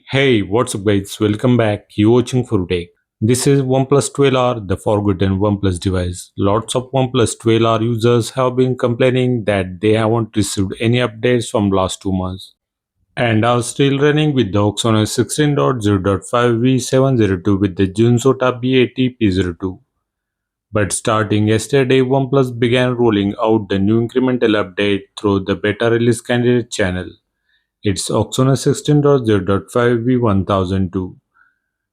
Hey, what's up guys? Welcome back. You watching for today. This is OnePlus 12R, the forgotten OnePlus device. Lots of OnePlus 12R users have been complaining that they haven't received any updates from last 2 months and are still running with the OxygenOS 16.0.5 V1002 with the June SOTA B80P02. But starting yesterday, OnePlus began rolling out the new incremental update through the Beta Release Candidate channel. It's OxygenOS 16.0.5 V1002.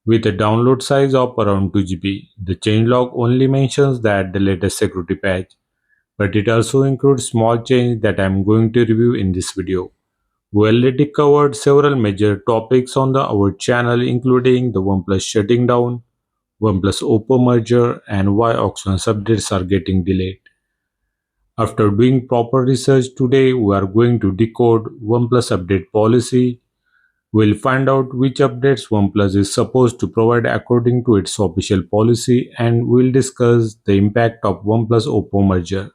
With a download size of around 2 GB. The changelog only mentions that the latest security patch, but it also includes small change that I am going to review in this video. We already covered several major topics on our channel, including the OnePlus shutting down, OnePlus OPPO merger, and why OxygenOS updates are getting delayed. After doing proper research today, we are going to decode OnePlus update policy. We'll find out which updates OnePlus is supposed to provide according to its official policy, and we'll discuss the impact of OnePlus OPPO merger.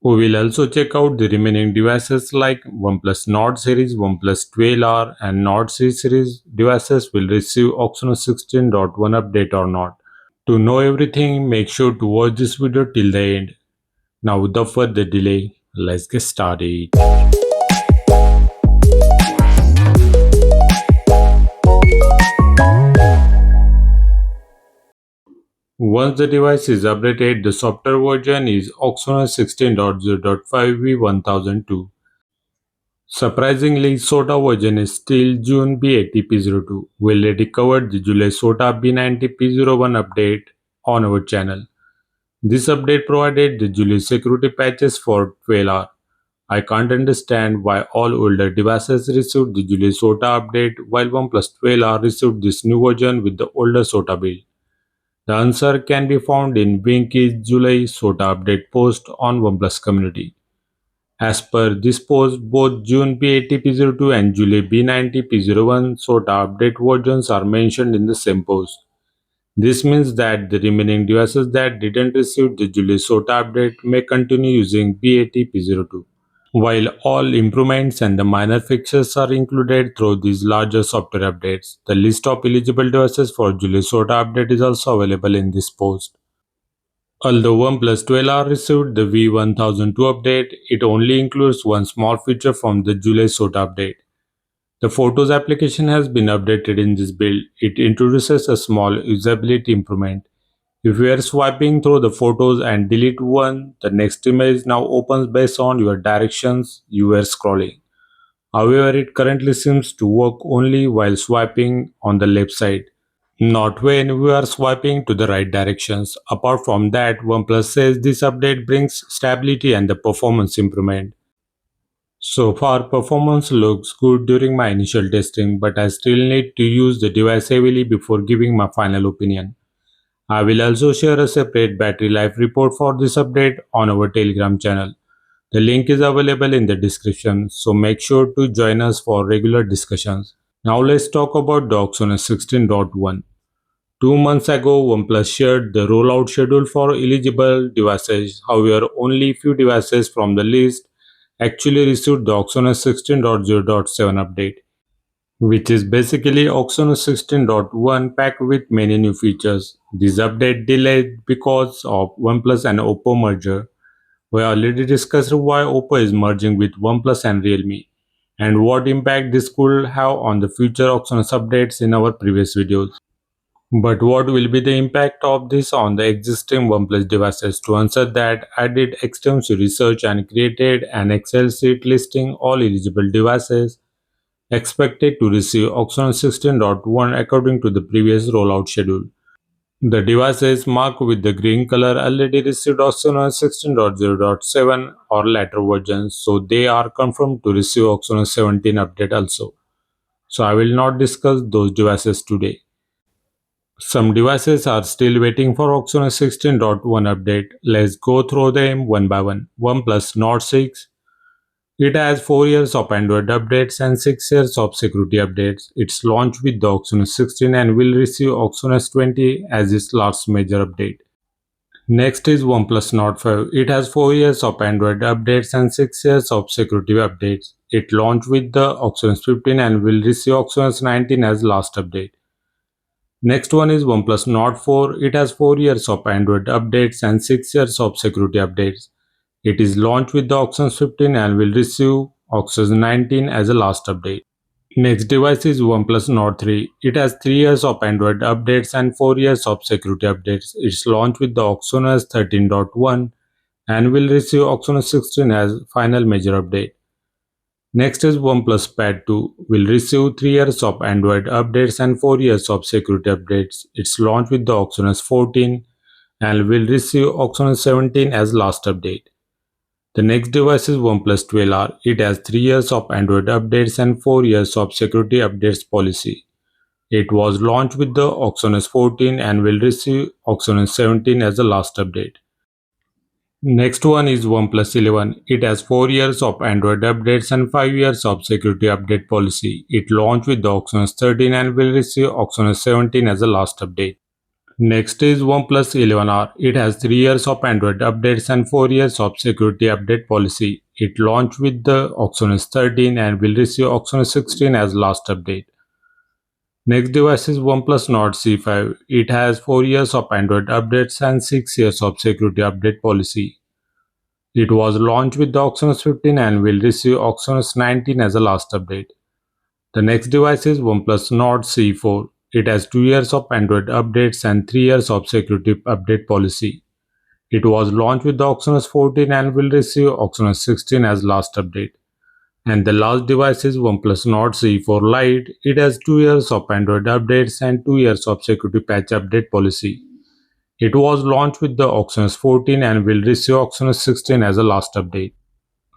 We will also check out the remaining devices like OnePlus Nord series, OnePlus 12R and Nord C series devices will receive OxygenOS 16.1 update or not. To know everything, make sure to watch this video till the end. Now without further delay, let's get started. Once the device is updated, the software version is OxygenOS 16.0.5 V1002. Surprisingly, SOTA version is still June B80P02. We already covered the July SOTA B90P01 update on our channel. This update provided the July security patches for 12R. I can't understand why all older devices received the July SOTA update while OnePlus 12R received this new version with the older SOTA build. The answer can be found in Winky's July SOTA update post on OnePlus community. As per this post, both June B80P02 and July B90P01 SOTA update versions are mentioned in the same post. This means that the remaining devices that didn't receive the July SOTA update may continue using B80P02. While all improvements and the minor fixes are included through these larger software updates, the list of eligible devices for July SOTA update is also available in this post. Although OnePlus 12R received the V1002 update, it only includes one small feature from the July SOTA update. The Photos application has been updated in this build. It introduces a small usability improvement. If you are swiping through the photos and delete one, the next image now opens based on your directions you were scrolling. However, it currently seems to work only while swiping on the left side, not when we are swiping to the right directions. Apart from that, OnePlus says this update brings stability and the performance improvement. So far, performance looks good during my initial testing, but I still need to use the device heavily before giving my final opinion. I will also share a separate battery life report for this update on our Telegram channel. The link is available in the description, so make sure to join us for regular discussions. Now let's talk about the OxygenOS 16.1. 2 months ago, OnePlus shared the rollout schedule for eligible devices. However, only few devices from the list actually received the OxygenOS 16.0.7 update, which is basically OxygenOS 16.1 packed with many new features. This update delayed because of OnePlus and OPPO merger. We already discussed why OPPO is merging with OnePlus and Realme, and what impact this could have on the future OxygenOS updates in our previous videos. But what will be the impact of this on the existing OnePlus devices? To answer that, I did extensive research and created an Excel sheet listing all eligible devices expected to receive OxygenOS 16.1 according to the previous rollout schedule. The devices marked with the green color already received OxygenOS 16.0.7 or later versions, so they are confirmed to receive OxygenOS 17 update also. So I will not discuss those devices today. Some devices are still waiting for OxygenOS 16.1 update. Let's go through them one by one. OnePlus Nord 6. It has 4 years of Android updates and 6 years of security updates. It's launched with the OxygenOS 16 and will receive OxygenOS 20 as its last major update. Next is OnePlus Nord 5. It has 4 years of Android updates and 6 years of security updates. It launched with the OxygenOS 15 and will receive OxygenOS 19 as last update. Next one is OnePlus Nord 4. It has 4 years of Android updates and 6 years of security updates. It is launched with the OxygenOS 15 and will receive OxygenOS 19 as a last update. Next device is OnePlus Nord 3. It has 3 years of Android updates and 4 years of security updates. It's launched with the OxygenOS 13.1 and will receive OxygenOS 16 as final major update. Next is OnePlus Pad 2 will receive 3 years of Android updates and 4 years of security updates. It's launched with the OxygenOS 14 and will receive OxygenOS 17 as last update. The next device is OnePlus 12R. It has 3 years of Android updates and 4 years of security updates policy. It was launched with the OxygenOS 14 and will receive OxygenOS 17 as the last update. Next one is OnePlus 11. It has 4 years of Android updates and 5 years of security update policy. It launched with the OxygenOS 13 and will receive OxygenOS 17 as the last update. Next is OnePlus 11R. It has 3 years of Android updates and 4 years of security update policy. It launched with the OxygenOS 13 and will receive OxygenOS 16 as last update. Next device is OnePlus Nord C5. It has 4 years of Android updates and 6 years of security update policy. It was launched with the OxygenOS 15 and will receive OxygenOS 19 as a last update. The next device is OnePlus Nord C4. It has 2 years of Android updates and 3 years of security update policy. It was launched with the OxygenOS 14 and will receive OxygenOS 16 as last update. And the last device is OnePlus Nord C4 Lite. It has 2 years of Android updates and 2 years of security patch update policy. It was launched with the OxygenOS 14 and will receive OxygenOS 16 as a last update.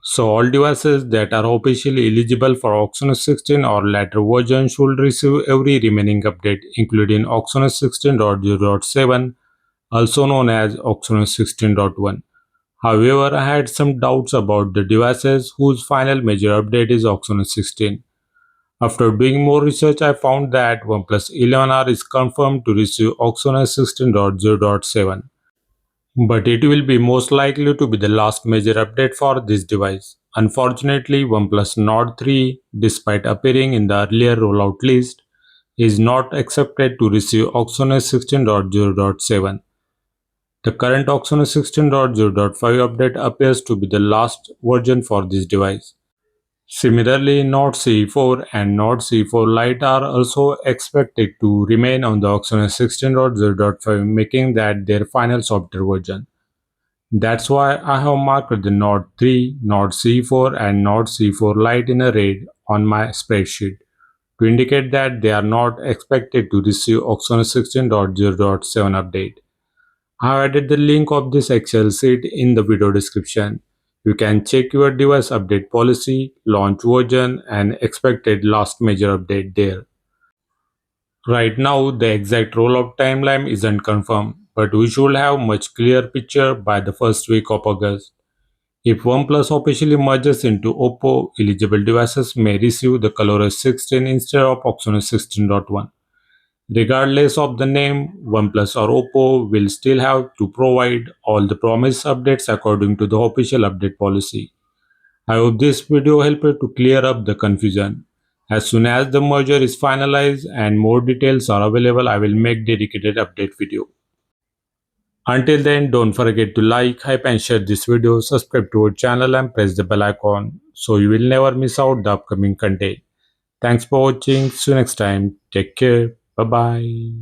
So all devices that are officially eligible for OxygenOS 16 or later version should receive every remaining update, including OxygenOS 16.0.7, also known as OxygenOS 16.1. However, I had some doubts about the devices whose final major update is OxygenOS 16. After doing more research, I found that OnePlus 11R is confirmed to receive OxygenOS 16.0.7. But it will be most likely to be the last major update for this device. Unfortunately, OnePlus Nord 3, despite appearing in the earlier rollout list, is not accepted to receive OxygenOS 16.0.7. The current OxygenOS 16.0.5 update appears to be the last version for this device. Similarly, Nord C4 and Nord C4 Lite are also expected to remain on the OxygenOS 16.0.5, making that their final software version. That's why I have marked the Nord 3, Nord C4 and Nord C4 Lite in a red on my spreadsheet to indicate that they are not expected to receive OxygenOS 16.0.7 update. I have added the link of this Excel sheet in the video description. You can check your device update policy, launch version and expected last major update there. Right now, the exact rollout timeline isn't confirmed, but we should have much clearer picture by the first week of August. If OnePlus officially merges into OPPO, eligible devices may receive the ColorOS 16 instead of OxygenOS 16.1. Regardless of the name, OnePlus or OPPO will still have to provide all the promised updates according to the official update policy. I hope this video helped to clear up the confusion. As soon as the merger is finalized and more details are available, I will make dedicated update video. Until then, don't forget to like, hype and share this video, subscribe to our channel and press the bell icon so you will never miss out the upcoming content. Thanks for watching. See you next time. Take care. Bye bye.